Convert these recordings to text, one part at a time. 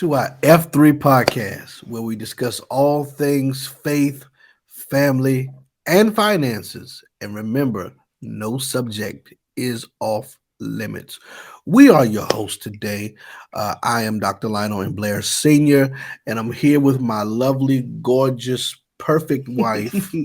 to our F3 podcast, where we discuss all things faith, family, and finances. And remember, no subject is off limits. We are your hosts today. I am Dr. Lionel and Blair Sr., and I'm here with my lovely, gorgeous, perfect wife,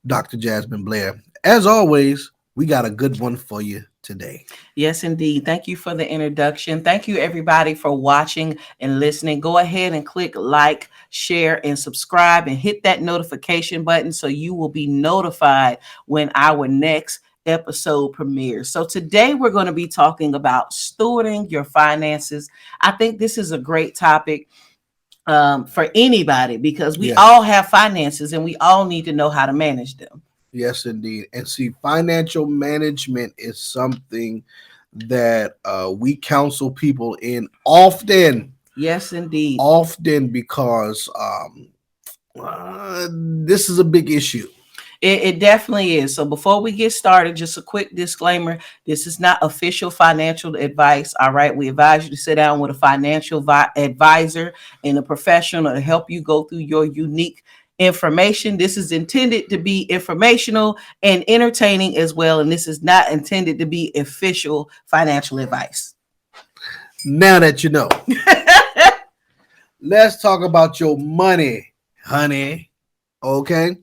Dr. Jasmine Blair. As always, we got a good one for you today. Yes, indeed. Thank you for the introduction. Thank you, everybody, for watching and listening. Go ahead and click like, share, and subscribe, and hit that notification button so you will be notified when our next episode premieres. So today we're going to be talking about stewarding your finances. I think this is a great topic for anybody because we all have finances and we all need to know how to manage them. Yes, indeed. And see, financial management is something that we counsel people in often. Yes, indeed. Often because this is a big issue. It definitely is. So before we get started, just a quick disclaimer. This is not official financial advice. All right. We advise you to sit down with a financial advisor and a professional to help you go through your unique information. This is intended to be informational and entertaining as well. And this is not intended to be official financial advice. Now that you know, let's talk about your money, honey. Okay.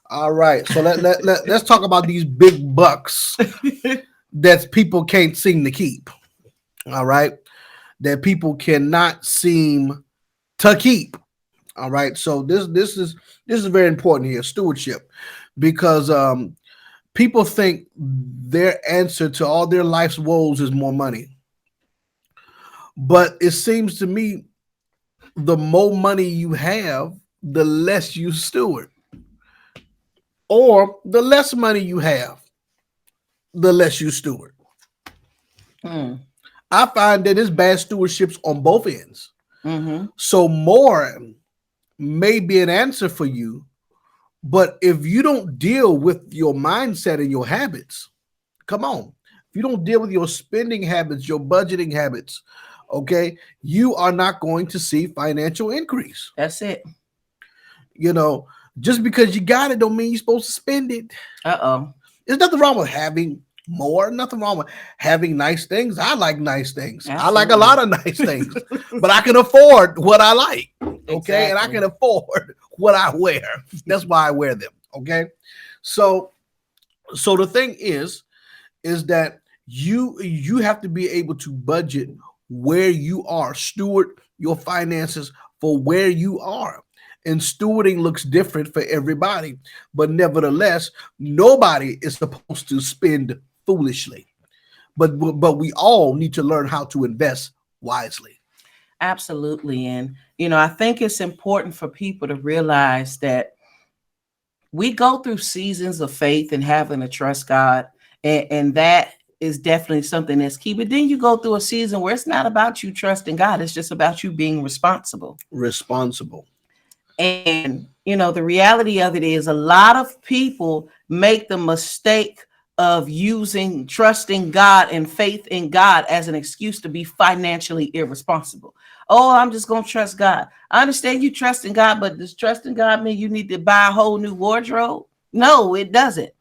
All right. So let's talk about these big bucks that people can't seem to keep. All right. That people cannot seem to keep. All right. So this is very important here, stewardship, because people think their answer to all their life's woes is more money. But it seems to me the more money you have, the less you steward. Or the less money you have, the less you steward. I find that it's bad stewardships on both ends. Mm-hmm. So more may be an answer for you, but if you don't deal with your mindset and your habits, come on. If you don't deal with your spending habits, your budgeting habits, okay, you are not going to see financial increase. That's it. You know, just because you got it don't mean you're supposed to spend it. There's nothing wrong with having more. Nothing wrong with having nice things. I like nice things. Absolutely. I like a lot of nice things, but I can afford what I like. Okay. Exactly. And I can afford what I wear. That's why I wear them. Okay. So the thing is that you have to be able to budget where you are, steward your finances for where you are. And stewarding looks different for everybody, but nevertheless, nobody is supposed to spend foolishly. But we all need to learn how to invest wisely. Absolutely. And, I think it's important for people to realize that we go through seasons of faith and having to trust God. And that is definitely something that's key. But then you go through a season where it's not about you trusting God. It's just about you being responsible. And, the reality of it is a lot of people make the mistake of using trusting God and faith in God as an excuse to be financially irresponsible. Oh, I'm just going to trust God. I understand you trust in God, but does trusting God mean you need to buy a whole new wardrobe? No, it doesn't.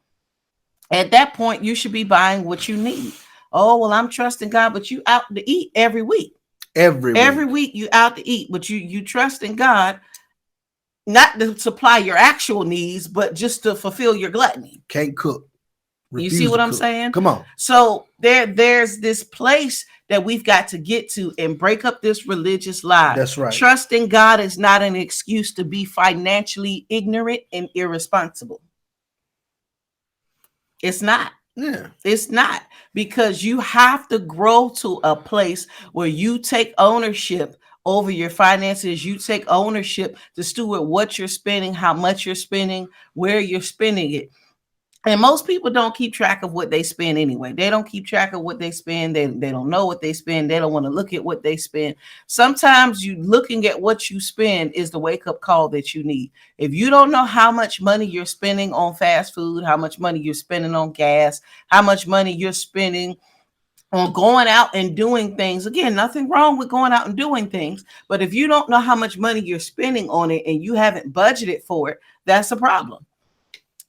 At that point, you should be buying what you need. Oh, well, I'm trusting God, but you out to eat every week. Every week you out to eat, but you trust in God not to supply your actual needs, but just to fulfill your gluttony. Can't cook. You see what I'm saying? Come on. So there's this place that we've got to get to and break up this religious lie. That's right. Trusting God is not an excuse to be financially ignorant and irresponsible. It's not. Yeah. It's not, because you have to grow to a place where you take ownership over your finances. You take ownership to steward what you're spending, how much you're spending, where you're spending it. And most people don't keep track of what they spend anyway. They don't keep track of what they spend. They don't know what they spend. They don't want to look at what they spend. Sometimes you looking at what you spend is the wake-up call that you need. If you don't know how much money you're spending on fast food, how much money you're spending on gas, how much money you're spending on going out and doing things. Again, nothing wrong with going out and doing things, but if you don't know how much money you're spending on it and you haven't budgeted for it, that's a problem.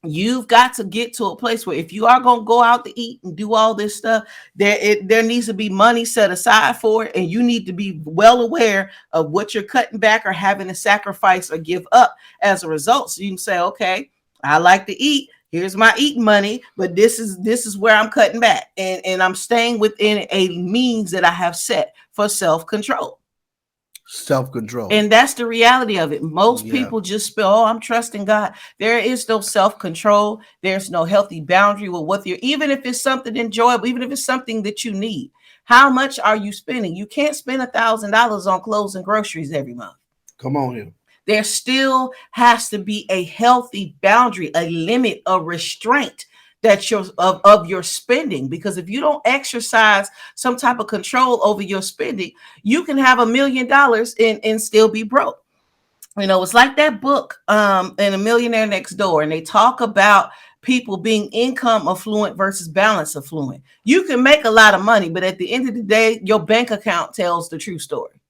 You've got to get to a place where if you are going to go out to eat and do all this stuff, there needs to be money set aside for it, and you need to be well aware of what you're cutting back or having to sacrifice or give up as a result. So you can say, okay, I like to eat. Here's my eating money, but this is where I'm cutting back, and I'm staying within a means that I have set for self-control. Self-control. And that's the reality of it. Most people just feel, oh, I'm trusting God. There is no self-control. There's no healthy boundary with what you're, even if it's something enjoyable, even if it's something that you need. How much are you spending? You can't spend $1,000 on clothes and groceries every month. Come on here. There still has to be a healthy boundary, a limit, a restraint that of your spending, because if you don't exercise some type of control over your spending, you can have $1 million and still be broke. You know, it's like that book and A Millionaire Next Door, and they talk about people being income affluent versus balance affluent. You can make a lot of money, but at the end of the day, your bank account tells the true story.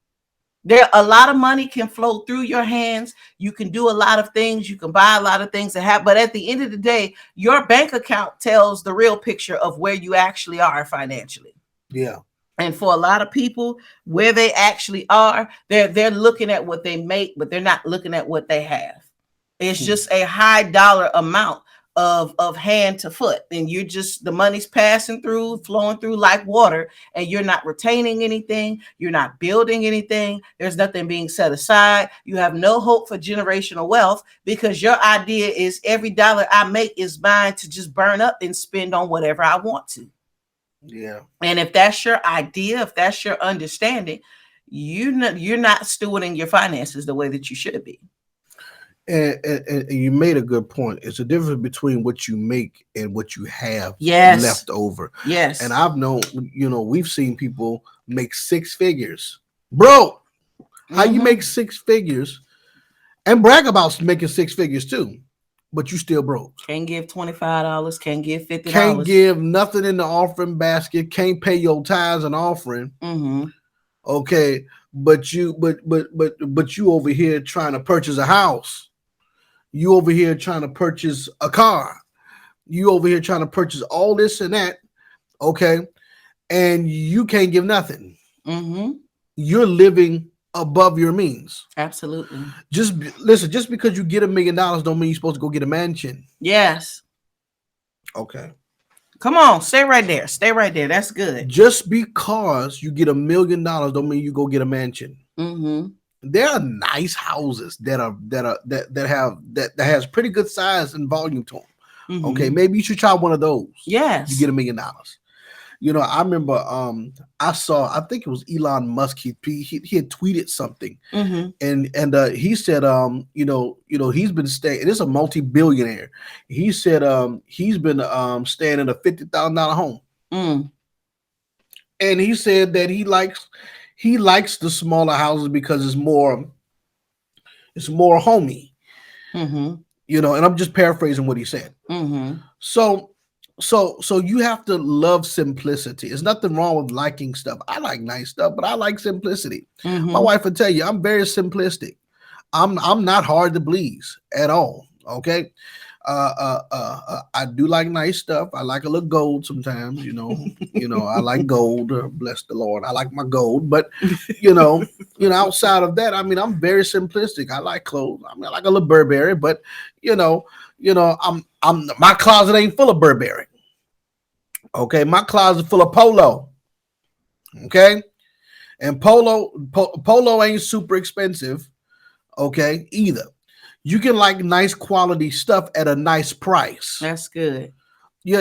There, a lot of money can flow through your hands. You can do a lot of things. You can buy a lot of things that have, but at the end of the day, your bank account tells the real picture of where you actually are financially. Yeah. And for a lot of people, where they actually are, they're looking at what they make, but they're not looking at what they have. It's just a high dollar amount of hand to foot, and you're just, the money's passing through, flowing through like water, and you're not retaining anything, you're not building anything, there's nothing being set aside, you have no hope for generational wealth, because your idea is every dollar I make is mine to just burn up and spend on whatever I want to. Yeah. And if that's your idea, if that's your understanding, you're not stewarding your finances the way that you should be. And you made a good point. It's a difference between what you make and what you have left over. Yes. And I've known, we've seen people make 6 figures. Bro, how you make 6 figures and brag about making 6 figures too, but you still broke. Can't give $25, can't give $50. Can't give nothing in the offering basket, can't pay your tithes and offering. Okay, but you over here trying to purchase a house. You over here trying to purchase a car. You over here trying to purchase all this and that. Okay. And you can't give nothing. You're living above your means. Absolutely. Just listen, just because you get $1 million don't mean you're supposed to go get a mansion. Yes. Okay. Come on, stay right there. Stay right there. That's good. Just because you get $1 million don't mean you go get a mansion. There are nice houses that has pretty good size and volume to them. Okay, maybe you should try one of those. Yes, you get $1 million. I remember I think it was Elon Musk. He had tweeted something, and he said he's been staying. This is a multi-billionaire. He said he's been staying in a $50,000 home, and he said that he likes the smaller houses because it's more homey, and I'm just paraphrasing what he said. So you have to love simplicity. There's nothing wrong with liking stuff. I like nice stuff, but I like simplicity. My wife will tell you I'm very simplistic. I'm not hard to please at all. Okay. I do like nice stuff. I like a little gold sometimes, I like gold. Bless the Lord. I like my gold, but outside of that, I'm very simplistic. I like clothes. I like a little Burberry, but my closet ain't full of Burberry. Okay, my closet full of Polo. Okay, and Polo ain't super expensive. Okay, either. You can like nice quality stuff at a nice price. That's good. You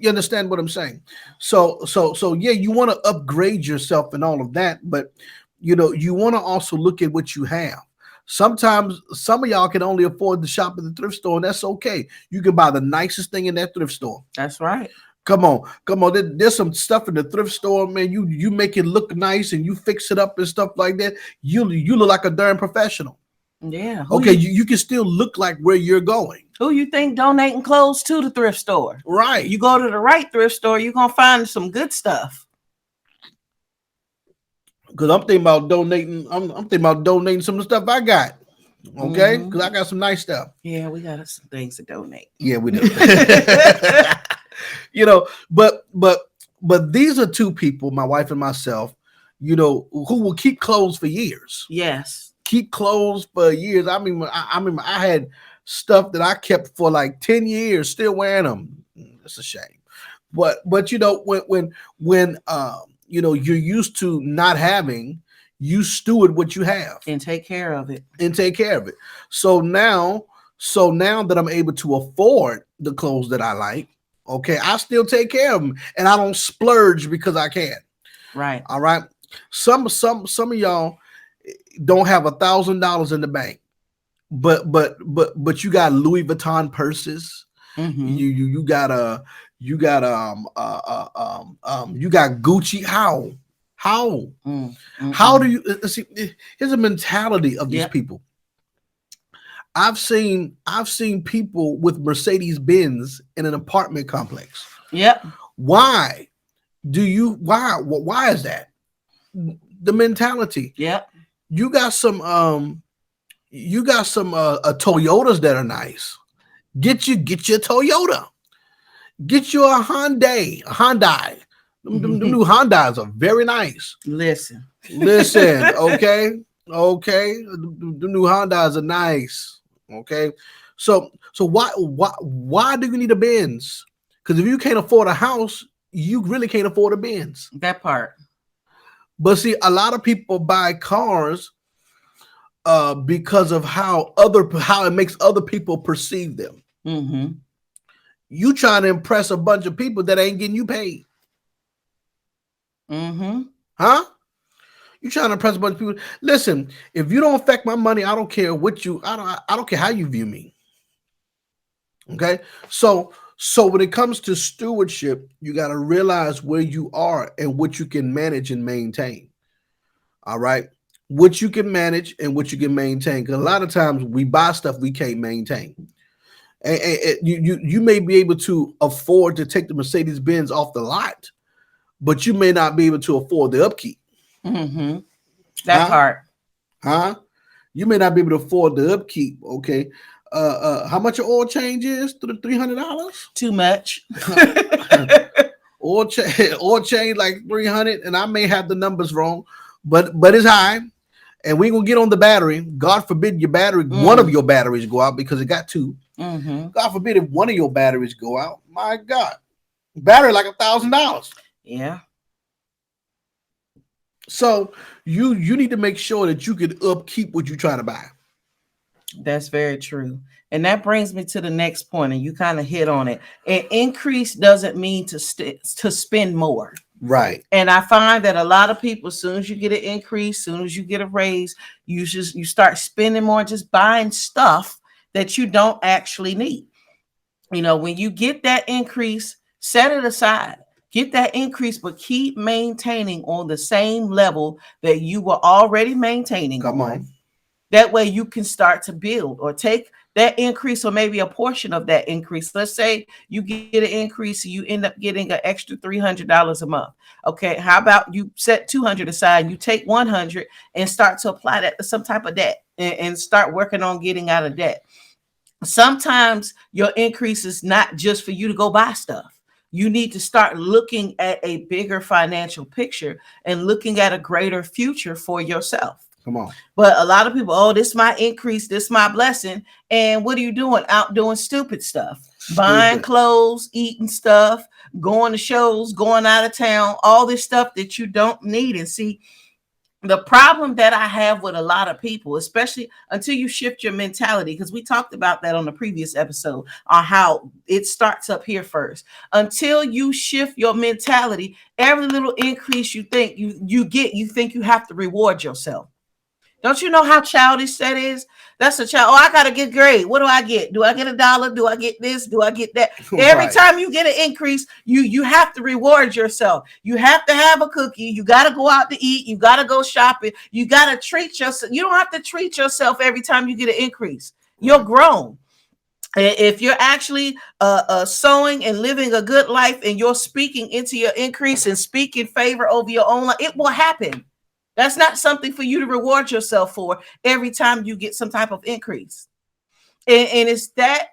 understand what I'm saying? So yeah, you want to upgrade yourself and all of that, but you want to also look at what you have. Sometimes some of y'all can only afford to shop at the thrift store, and that's okay. You can buy the nicest thing in that thrift store. That's right. Come on. There's some stuff in the thrift store, man. You make it look nice and you fix it up and stuff like that. You look like a darn professional. Yeah. Okay, you can still look like where you're going. Who you think donating clothes to the thrift store? Right. You go to the right thrift store, you're gonna find some good stuff. Because I'm thinking about donating. I'm thinking about donating some of the stuff I got. Okay, because I got some nice stuff. Yeah, we got some things to donate. Yeah, we do. But these are two people, my wife and myself, who will keep clothes for years. Yes, keep clothes for years. I mean, I had stuff that I kept for like 10 years, still wearing them. It's a shame. But when you're used to not having, you steward what you have and take care of it. So now that I'm able to afford the clothes that I like, okay, I still take care of them, and I don't splurge because I can. Right. All right. Some of y'all don't have $1,000 in the bank, but you got Louis Vuitton purses. Mm-hmm. You got Gucci. How do you see? Here's a mentality of these people. I've seen people with Mercedes Benz in an apartment complex. Yep. Why is that? The mentality. Yep. You got some Toyotas that are nice. Get your Toyota. Get you a Hyundai. Them new Hondas are very nice. Listen. Okay. The new Hondas are nice. Okay. So why do you need a Benz? Because if you can't afford a house, you really can't afford a Benz. That part. But see, a lot of people buy cars because of how it makes other people perceive them. Mm-hmm. You trying to impress a bunch of people that ain't getting you paid. Mm-hmm. Huh? You trying to impress a bunch of people. Listen, if you don't affect my money, I don't care what you. I don't care how you view me. Okay, so when it comes to stewardship, you got to realize where you are and what you can manage and maintain. All right, what you can manage and what you can maintain. Because a lot of times we buy stuff we can't maintain. And you may be able to afford to take the Mercedes Benz off the lot, but you may not be able to afford the upkeep. Mm-hmm. That part. Huh? You may not be able to afford the upkeep. Okay. How much your oil change is? $300? Too much. oil change like 300, and I may have the numbers wrong, but it's high. And we gonna get on the battery. God forbid your battery, one of your batteries go out, because it got two. Mm-hmm. God forbid if one of your batteries go out. My God, battery like $1,000. Yeah. So you need to make sure that you can upkeep what you try to buy. That's very true. And that brings me to the next point, and you kind of hit on it. An increase doesn't mean to spend more. Right. And I find that a lot of people, as soon as you get an increase, as soon as you get a raise, you start spending more, just buying stuff that you don't actually need. When you get that increase, set it aside. Get that increase, but keep maintaining on the same level that you were already maintaining. Come on. That way you can start to build, or take that increase, or maybe a portion of that increase. Let's say you get an increase and you end up getting an extra $300 a month. Okay, how about you set $200 aside and you take $100 and start to apply that to some type of debt, and start working on getting out of debt. Sometimes your increase is not just for you to go buy stuff. You need to start looking at a bigger financial picture and looking at a greater future for yourself. Come on. But a lot of people, this is my increase, this is my blessing. And what are you doing? Out doing stupid stuff. Buying clothes, eating stuff, going to shows, going out of town, all this stuff that you don't need. And see, the problem that I have with a lot of people, especially until you shift your mentality, because we talked about that on the previous episode, on how it starts up here first. Until you shift your mentality, every little increase you think you get, you think you have to reward yourself. Don't you know how childish that is? That's a child. Oh, I got to get grade. What do I get? Do I get $1? Do I get this? Do I get that? Right. Every time you get an increase, you have to reward yourself. You have to have a cookie. You got to go out to eat. You got to go shopping. You got to treat yourself. You don't have to treat yourself every time you get an increase. You're grown. If you're actually sowing and living a good life, and you're speaking into your increase and speaking favor over your own life, it will happen. That's not something for you to reward yourself for every time you get some type of increase. And it's that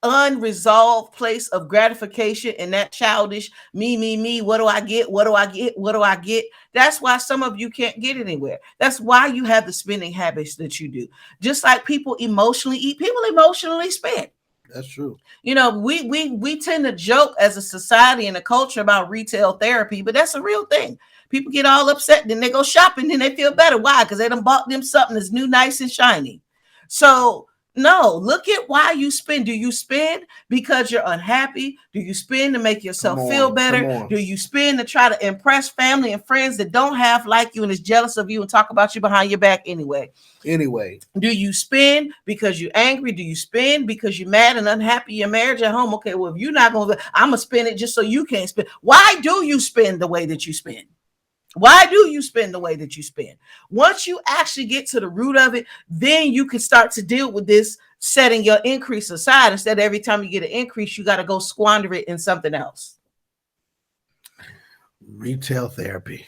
unresolved place of gratification and that childish me, what do I get, what do I get, what do I get. That's why some of you can't get anywhere. That's why you have the spending habits that you do. Just like people emotionally eat, people emotionally spend. That's true. You know, we tend to joke as a society and a culture about retail therapy, but that's a real thing. People get all upset, then they go shopping, then they feel better. Why? Because they done bought them something that's new, nice, and shiny. So no, look at why you spend. Do you spend because you're unhappy? Do you spend to make yourself feel better? Do you spend to try to impress family and friends that don't have like you and is jealous of you and talk about you behind your back anyway? Do you spend because you're angry? Do you spend because you're mad and unhappy in your marriage at home? Okay, well, if you're not going to, I'm going to spend it just so you can't spend. Why do you spend the way that you spend? Why do you spend the way that you spend? Once you actually get to the root of it, then you can start to deal with this, setting your increase aside. Instead of every time you get an increase, you got to go squander it in something else. Retail therapy.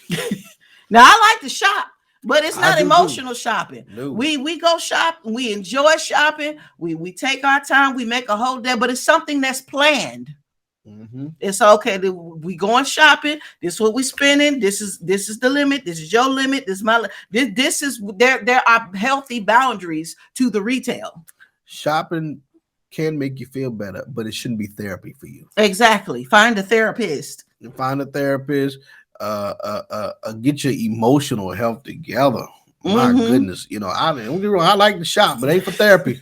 Now, I like to shop, but it's not emotional shopping. No. We go shop, we enjoy shopping, we take our time, we make a whole day, but it's something that's planned. Mm-hmm. It's okay. We going shopping. This is what we spending. This is the limit. This is your limit. This is my. This is there are healthy boundaries to the retail. Shopping can make you feel better, but it shouldn't be therapy for you. Exactly. Find a therapist. Find a therapist. Get your emotional health together. My goodness, you know, I like to shop, but it ain't for therapy.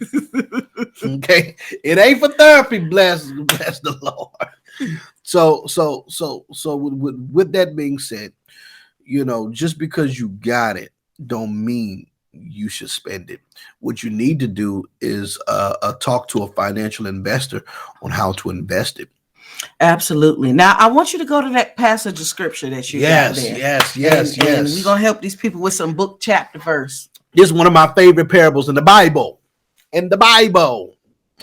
Okay, it ain't for therapy. Bless the Lord. So with that being said, you know, just because you got it, don't mean you should spend it. What you need to do is talk to a financial investor on how to invest it. Absolutely. Now, I want you to go to that passage of scripture that you got there. Yes. And we're going to help these people with some book, chapter, verse. This is one of my favorite parables in the Bible.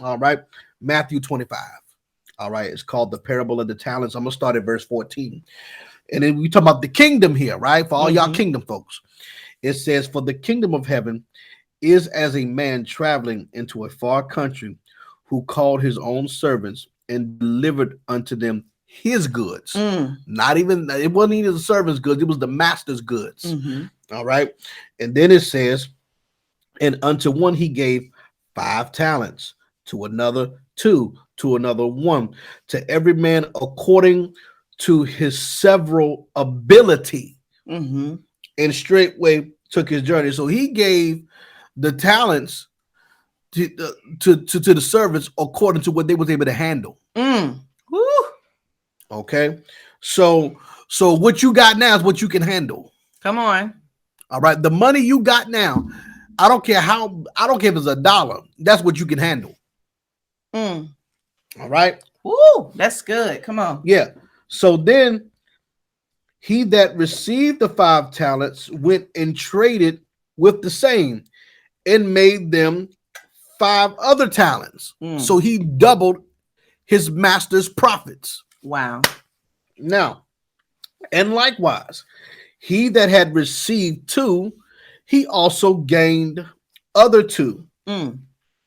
All right. Matthew 25. All right. It's called the parable of the talents. I'm going to start at verse 14. And then we talk about the kingdom here, right? For all y'all kingdom folks. It says, for the kingdom of heaven is as a man traveling into a far country who called his own servants and delivered unto them his goods. It wasn't even the servant's goods, it was the master's goods. All right. And then it says, and unto one he gave 5 talents, to another 2, to another 1, to every man according to his several ability. And straightway took his journey. So he gave the talents to the servants according to what they was able to handle. Okay, so what you got now is what you can handle. Come on. All right, the money you got now, I don't care if it's $1, that's what you can handle. All right. Woo, that's good. Come on. Yeah. So then he that received the 5 talents went and traded with the same and made them 5 other talents. So he doubled his master's profits. Wow. Now, and likewise, he that had received 2, he also gained other 2.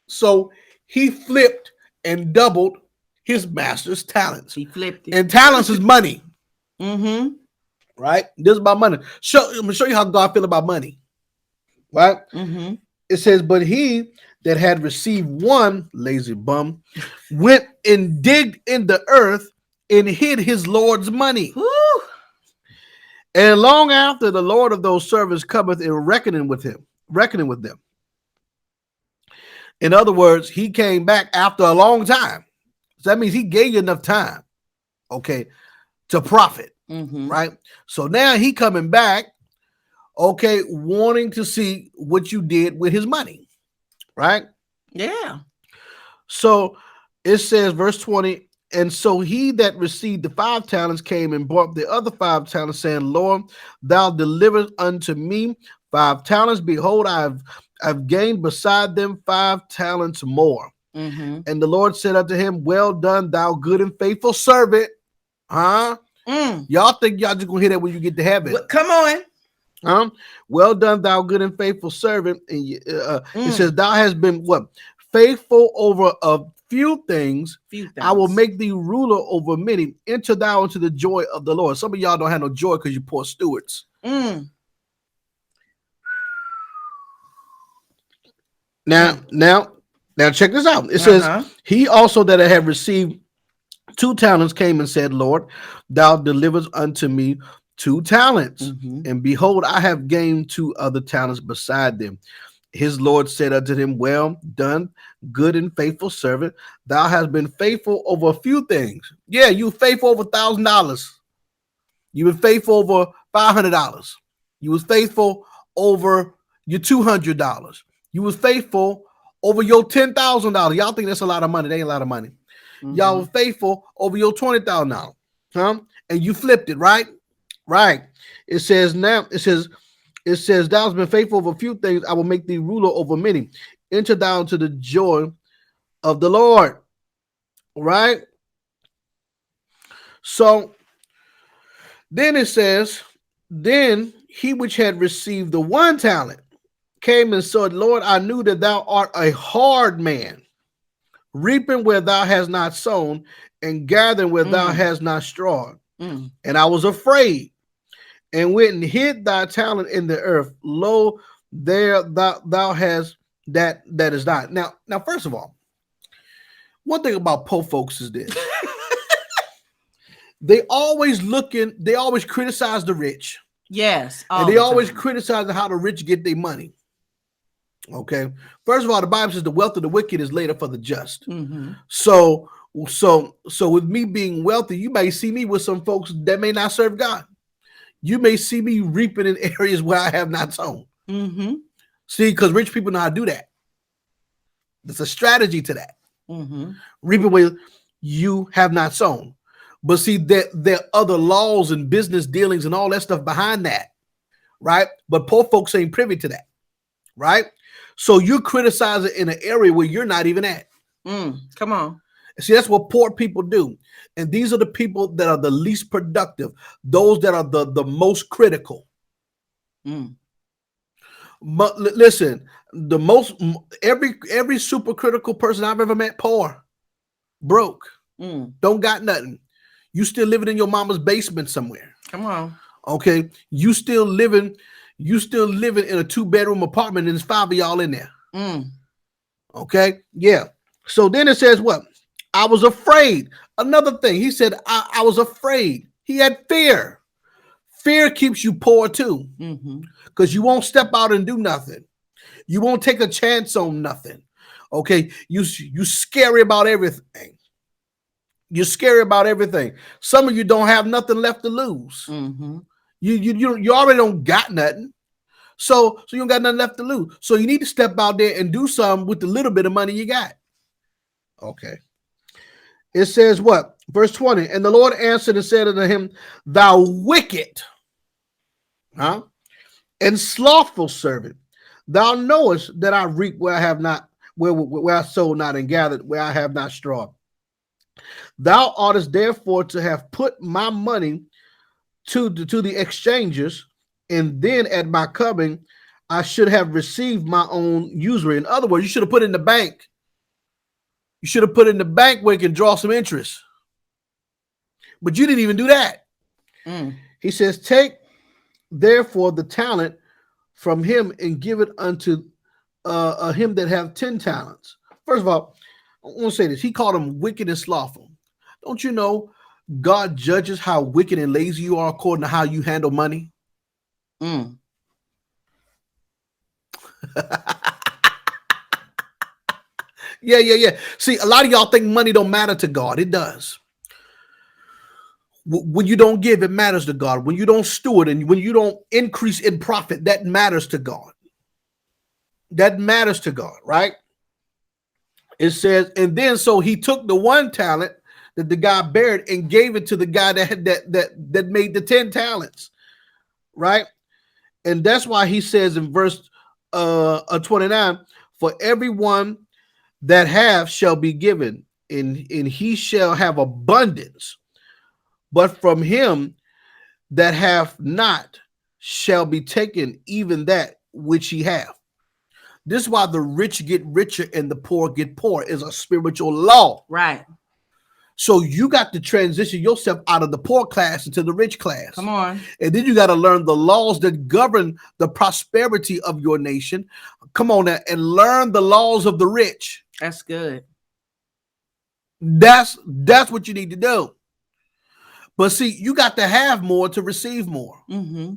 So he flipped and doubled his master's talents. He flipped it. And talents is money. Right? This is about money. I'm gonna show you how God feel about money. Right? It says, but he that had received 1, lazy bum, went and digged in the earth and hid his Lord's money. And long after, the Lord of those servants cometh and reckoning with them. In other words, he came back after a long time. So that means he gave you enough time, okay, to profit, right? So now he coming back, okay, wanting to see what you did with his money, right? Yeah. So it says, verse 20, and so he that received the 5 talents came and brought the other 5 talents, saying, Lord, thou delivered unto me 5 talents. Behold, I've gained beside them 5 talents more. And the Lord said unto him, well done, thou good and faithful servant. Y'all think y'all just gonna hear that when you get to heaven? Come on. Well done, thou good and faithful servant. And it says, thou hast been what? Faithful over a few things. I will make thee ruler over many. Enter thou into the joy of the Lord. Some of y'all don't have no joy because you're poor stewards. Now check this out. It says, he also that had received 2 talents came and said, Lord, thou deliverest unto me 2 talents. And behold, I have gained 2 other talents beside them. His Lord said unto him, well done, good and faithful servant. Thou hast been faithful over a few things. Yeah, you were faithful over $1,000. You were faithful over $500. You was faithful over your $200. You was faithful over your $10,000. Y'all think that's a lot of money. They ain't a lot of money. Y'all were faithful over your $20,000. And you flipped it, right? Right. It says, thou hast been faithful over a few things. I will make thee ruler over many. Enter thou into the joy of the Lord. Right? So then it says, then he which had received the 1 talent came and said, Lord, I knew that thou art a hard man, reaping where thou hast not sown, and gathering where thou hast not strawed. And I was afraid, and went and hid thy talent in the earth. Lo, there thou hast that is thine. Now, first of all, one thing about poor folks is this. They always criticize the rich. Yes. And they always criticize how the rich get their money. Okay. First of all, the Bible says the wealth of the wicked is laid up for the just. So with me being wealthy, you may see me with some folks that may not serve God. You may see me reaping in areas where I have not sown. See, because rich people know how to do that. There's a strategy to that. Reaping where you have not sown. But see, there are other laws and business dealings and all that stuff behind that, right? But poor folks ain't privy to that, right? So you criticize it in an area where you're not even at. Come on. See, that's what poor people do. And these are the people that are the least productive, those that are the most critical. But listen, every super critical person I've ever met, poor, broke, don't got nothing. You still living in your mama's basement somewhere. Come on. Okay. You still living in a 2-bedroom apartment and there's 5 of y'all in there. Okay. Yeah. So then it says what? I was afraid. Another thing. He said, I was afraid. He had fear. Fear keeps you poor too. Because you won't step out and do nothing. You won't take a chance on nothing. Okay. You scary about everything. You're scary about everything. Some of you don't have nothing left to lose. You already don't got nothing. So you don't got nothing left to lose. So you need to step out there and do something with the little bit of money you got. Okay. It says what? Verse 20. And the Lord answered and said unto him, thou wicked, and slothful servant, thou knowest that I reap where I have not, where I sowed not, and gathered where I have not strawed. Thou oughtest therefore to have put my money to the exchangers, and then at my coming I should have received my own usury. In other words, you should have put it in the bank. You should have put it in the bank where it can draw some interest. But you didn't even do that. He says, take therefore the talent from him and give it unto him that have 10 talents. First of all, I want to say this. He called him wicked and slothful. Don't you know God judges how wicked and lazy you are according to how you handle money? Yeah. See, a lot of y'all think money don't matter to God. It does. When you don't give, it matters to God. When you don't steward and when you don't increase in profit, that matters to God. That matters to God, right? It says, and then so he took the 1 talent that the guy buried and gave it to the guy that made the 10 talents, right? And that's why he says in verse 29, for everyone that have shall be given, and he shall have abundance. But from him that hath not shall be taken, even that which ye have. This is why the rich get richer and the poor get poor, is a spiritual law. Right. So you got to transition yourself out of the poor class into the rich class. Come on. And then you got to learn the laws that govern the prosperity of your nation. Come on now, and learn the laws of the rich. That's good. That's what you need to do. But see, you got to have more to receive more. Mm-hmm.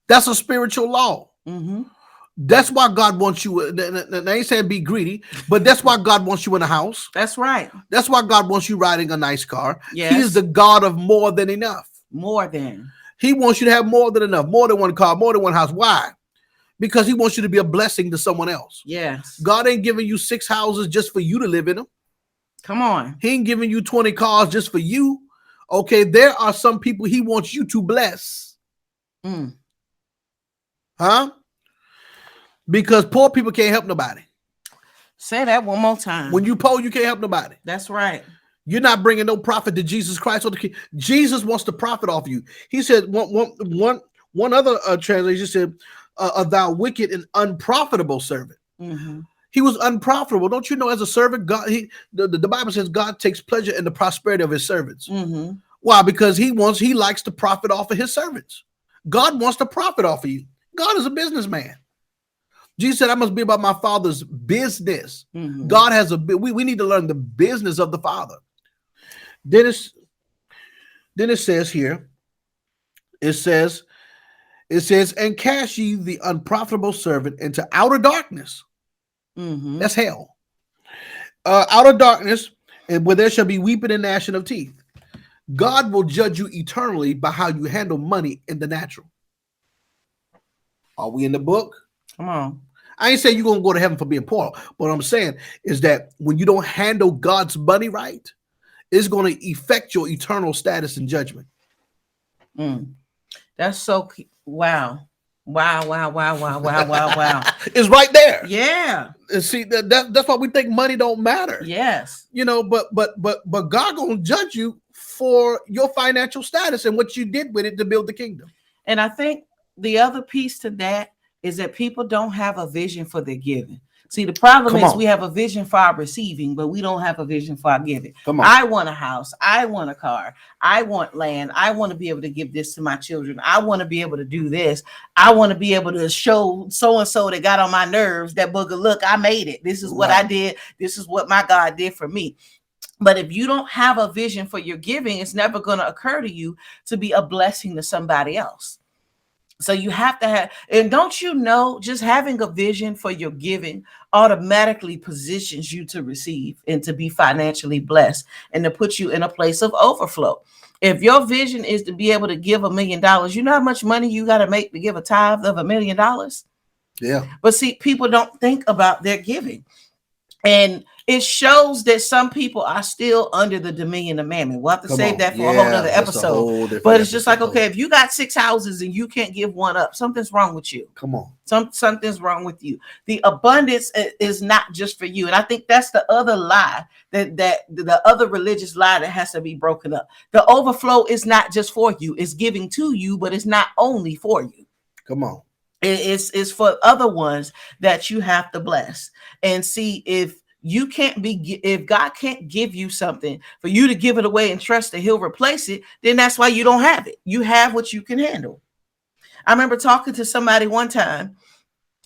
That's a spiritual law. Mm-hmm. That's why God wants you. I ain't saying be greedy, but that's why God wants you in a house. That's right. That's why God wants you riding a nice car. Yes. He is the God of more than enough. More than. He wants you to have more than enough, more than one car, more than one house. Why? Because he wants you to be a blessing to someone else. Yes. God ain't giving you 6 houses just for you to live in them. Come on. He ain't giving you 20 cars just for you. Okay, there are some people he wants you to bless. Huh? Because poor people can't help nobody. Say that one more time. When you poor, you can't help nobody. That's right. You're not bringing no profit to Jesus Christ or the King. Jesus wants to profit off you. He said, one other translation said, thou wicked and unprofitable servant. Mm-hmm. He was unprofitable. Don't you know, as a servant, God, the Bible says God takes pleasure in the prosperity of his servants. Mm-hmm. Why? Because he likes to profit off of his servants. God wants to profit off of you. God is a businessman. Jesus said, I must be about my Father's business. Mm-hmm. God has we need to learn the business of the Father. Then it says here, it says, and cast ye the unprofitable servant into outer darkness. Mm-hmm. That's hell. Outer darkness, and where there shall be weeping and gnashing of teeth. God will judge you eternally by how you handle money in the natural. Are we in the book? Come on. I ain't saying you're going to go to heaven for being poor. What I'm saying is that when you don't handle God's money right, it's going to affect your eternal status in judgment. That's so wow. Wow. It's right there. Yeah. And see, that's why we think money don't matter. Yes. You know, but God going to judge you for your financial status and what you did with it to build the kingdom. And I think the other piece to that is that people don't have a vision for their giving. See, the problem is we have a vision for our receiving, but we don't have a vision for our giving. I want a house. I want a car. I want land. I want to be able to give this to my children. I want to be able to do this. I want to be able to show so-and-so that got on my nerves that booger, look, I made it. This is what I did. This is what my God did for me. But if you don't have a vision for your giving, it's never going to occur to you to be a blessing to somebody else. So you have to have, and don't you know, just having a vision for your giving automatically positions you to receive and to be financially blessed and to put you in a place of overflow. If your vision is to be able to give $1 million, you know how much money you got to make to give a tithe of $1 million? Yeah. But see, people don't think about their giving. And it shows that some people are still under the dominion of mammon. We'll have to save that for a whole other episode. But it's just like, okay, if you got 6 houses and you can't give one up, something's wrong with you. Come on. Something's wrong with you. The abundance is not just for you. And I think that's the other lie, that the other religious lie that has to be broken up. The overflow is not just for you. It's giving to you, but it's not only for you. Come on. It's for other ones that you have to bless. And see, if God can't give you something for you to give it away and trust that he'll replace it, then that's why you don't have it. You have what you can handle. I remember talking to somebody one time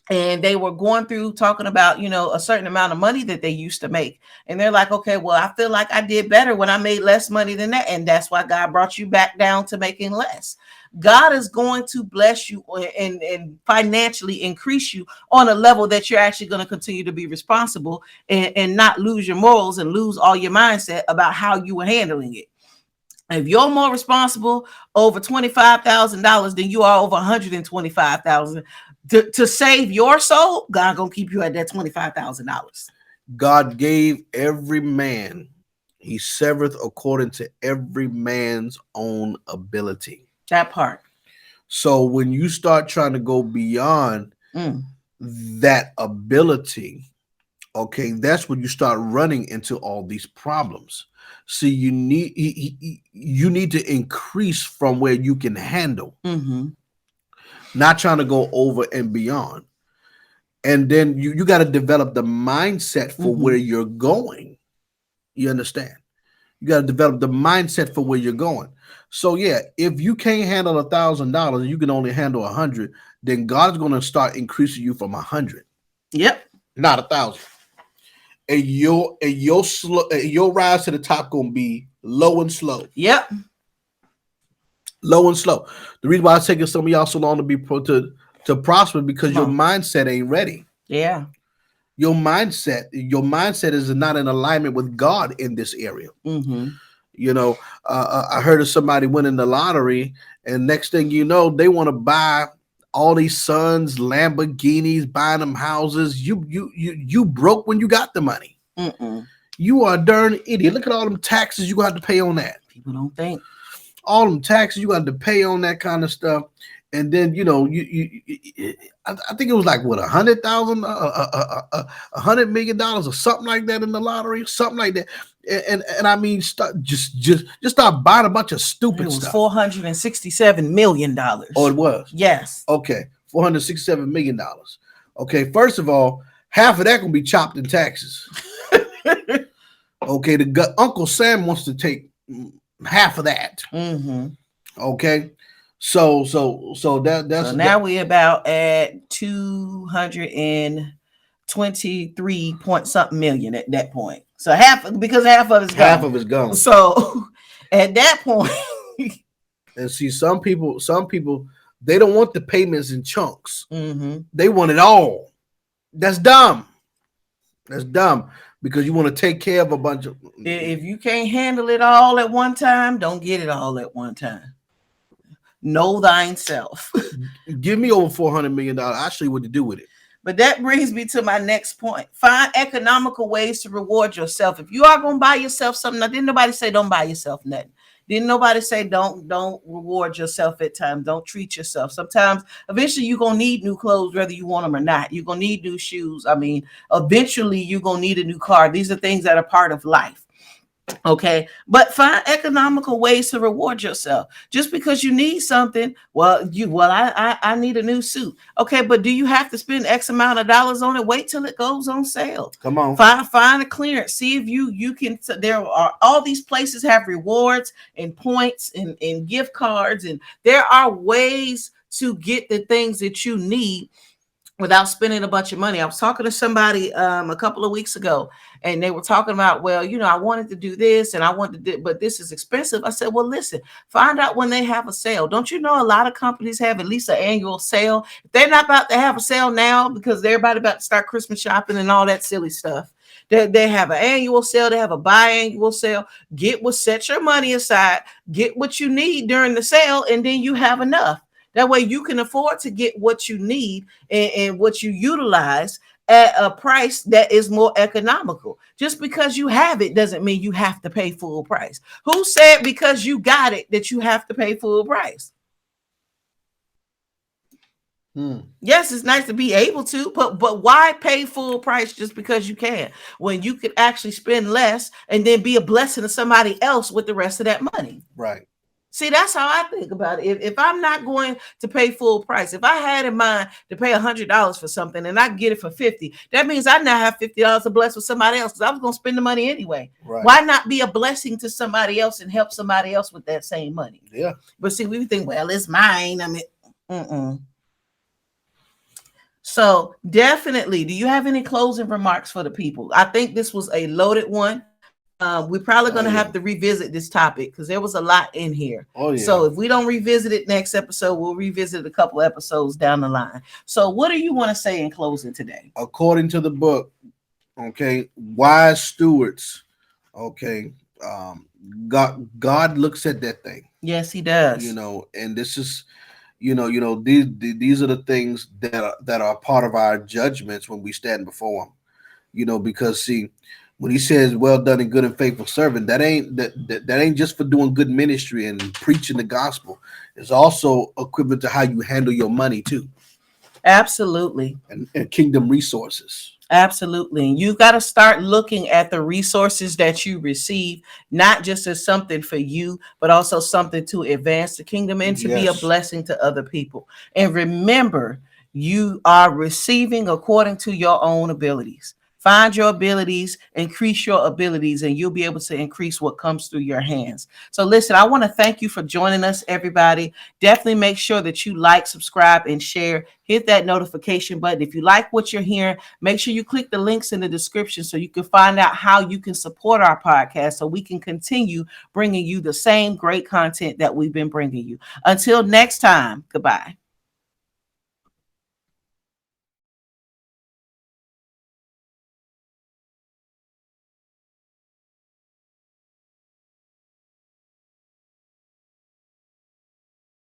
and they were going through talking about, a certain amount of money that they used to make. And they're like, okay, well, I feel like I did better when I made less money than that. And that's why God brought you back down to making less. God is going to bless you and financially increase you on a level that you're actually going to continue to be responsible and not lose your morals and lose all your mindset about how you were handling it. If you're more responsible over $25,000 than you are over $125,000 to save your soul, God gonna keep you at that $25,000. God gave every man, he severeth according to every man's own ability. That part. So when you start trying to go beyond that ability, okay, that's when you start running into all these problems. See, you need to increase from where you can handle. Mm-hmm. not trying to go over and beyond. And then you got to develop the mindset for where you're going. You understand? You got to develop the mindset for where you're going. So yeah, if you can't handle $1,000 and you can only handle 100, then God's going to start increasing you from 100. Yep. Not 1,000. And your rise to the top going to be low and slow. Yep. Low and slow. The reason why it's taking some of y'all so long to be to prosper because your mindset ain't ready. Yeah. Your mindset is not in alignment with God in this area. You know, I heard of somebody winning the lottery, and next thing you know, they want to buy all these sons, Lamborghinis, buying them houses. You broke when you got the money. You are a darn idiot. Look at all them taxes you got to pay on that. People don't think. All them taxes you got to pay on that kind of stuff. And then, you know, I think it was like what, $100,000, $100 million or something like that in the lottery, something like that. And I mean, just start buying a bunch of stupid stuff. $467 million. Oh, it was? Yes. Okay. $467 million. Okay. First of all, half of that gonna be chopped in taxes. Okay. Uncle Sam wants to take half of that. Okay. So that's so now we about at 223 point something million at that point. So half of it's gone. So at that point, and see, some people they don't want the payments in chunks. They want it all. That's dumb. That's dumb because you want to take care of a bunch of. If you can't handle it all at one time, don't get it all at one time. Know thyself. Give me over $400 million. I'll show you what to do with it. But that brings me to my next point. Find economical ways to reward yourself. If you are going to buy yourself something, now, didn't nobody say don't buy yourself nothing. Didn't nobody say don't reward yourself at times. Don't treat yourself. Sometimes, eventually, you're going to need new clothes, whether you want them or not. You're going to need new shoes. I mean, eventually, you're going to need a new car. These are things that are part of life. Okay, but find economical ways to reward yourself. Just because you need something, I need a new suit. Okay, but do you have to spend X amount of dollars on it? Wait till it goes on sale. Come on, find a clearance. See if you can. There are all these places have rewards and points and gift cards, and there are ways to get the things that you need without spending a bunch of money. I was talking to somebody a couple of weeks ago, and they were talking about, well, you know, I wanted to do this and I wanted to do, but this is expensive. I said, well, listen, find out when they have a sale. Don't you know a lot of companies have at least an annual sale? If they're not about to have a sale now because everybody about to start Christmas shopping and all that silly stuff, they have an annual sale. They have a biannual sale. Set your money aside, get what you need during the sale, and then you have enough. That way you can afford to get what you need and what you utilize at a price that is more economical. Just because you have it doesn't mean you have to pay full price. Who said because you got it that you have to pay full price? Yes, it's nice to be able to, but why pay full price just because you can when you could actually spend less and then be a blessing to somebody else with the rest of that money? Right. See, that's how I think about it. If I'm not going to pay full price, if I had in mind to pay $100 for something and I get it for $50, that means I now have $50 to bless with somebody else because I was going to spend the money anyway. Right. Why not be a blessing to somebody else and help somebody else with that same money? Yeah. But see, we think, well, it's mine. I mean, So definitely, do you have any closing remarks for the people? I think this was a loaded one. We're probably going to have to revisit this topic because there was a lot in here. Oh, yeah. So if we don't revisit it next episode, we'll revisit a couple episodes down the line. So what do you want to say in closing today? According to the book, okay, wise stewards, okay, God looks at that thing. Yes, he does. You know, and this is, these are the things that are part of our judgments when we stand before him. You know, because see, when he says, well done and good and faithful servant, that ain't just for doing good ministry and preaching the gospel. It's also equivalent to how you handle your money too. Absolutely. And kingdom resources. Absolutely. And you got to start looking at the resources that you receive, not just as something for you, but also something to advance the kingdom and to be a Yes. blessing to other people. And remember, you are receiving according to your own abilities. Find your abilities, increase your abilities, and you'll be able to increase what comes through your hands. So, listen, I want to thank you for joining us, everybody. Definitely make sure that you like, subscribe, and share. Hit that notification button. If you like what you're hearing, make sure you click the links in the description so you can find out how you can support our podcast so we can continue bringing you the same great content that we've been bringing you. Until next time, goodbye.